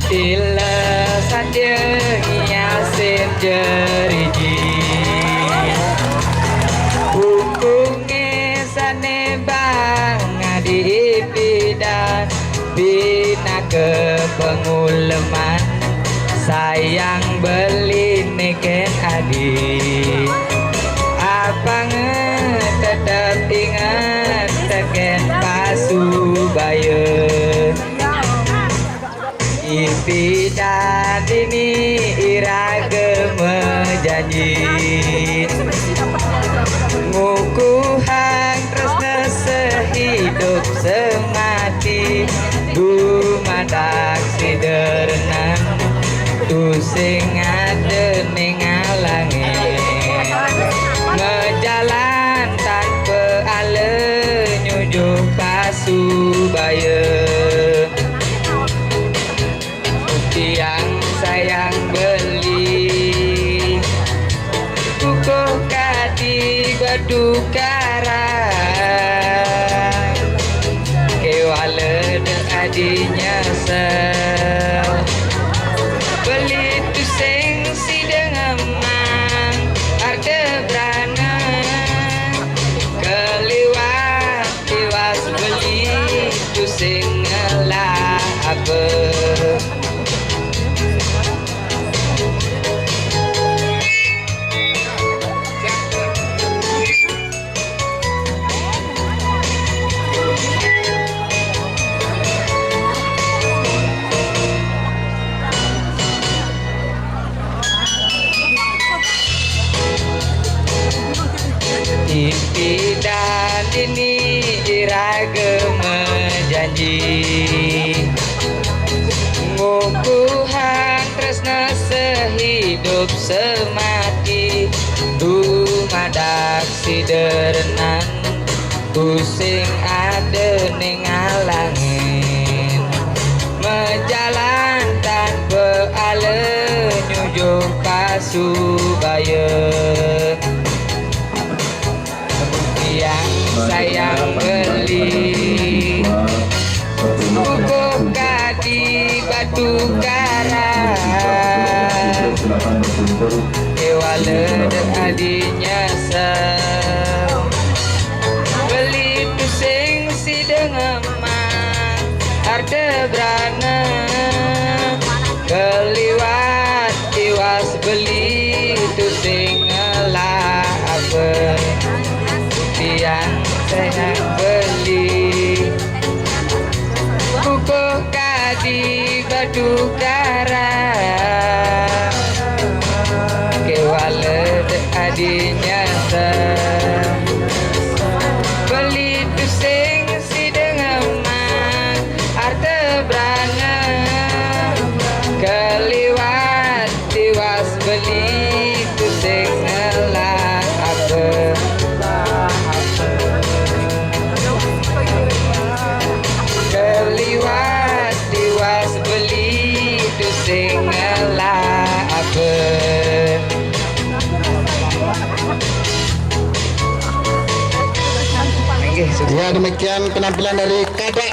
Ila saja nyasin jeriji Hukumnya sane bang ngadi bidan Bina ke penguleman Sayang beli neken adi Apa tetap ingat teken pasubaya Bidan ini iragam janji Ngukuhan tresna sehidup semati Dumadak sidernan Tusing ada nengalangin Ngejalan tanpa ala nyujuh pasubaya Yang sayang beli Kukuh kadi badukara Kewala de adinya sel Beli tu sengsi dengan mang Ada berana Keliwat tiwas beli tu sengelah apa Bidan ini iragam janji Ngukuhan tresna sehidup semati Dumadak sidernan Pusing ada nengalangin Menjalan tanpa ala nyujuh pasubaya Yang sayang beli Kukuh kadi batu kara Kewala dan adinya sem Beli tu sengsi dengan mang Arda berana Keliwat tiwas beli tu sengelah apa Yang sayang beli Kukuh kadi badukara Kewala de adinya sem Beli tu sengsi dengan mang Arta berana Keliwat tiwas beli tu sengelah apa Keliwat tiwas beli tu sengelah apa Ya, demikian penampilan dari KDE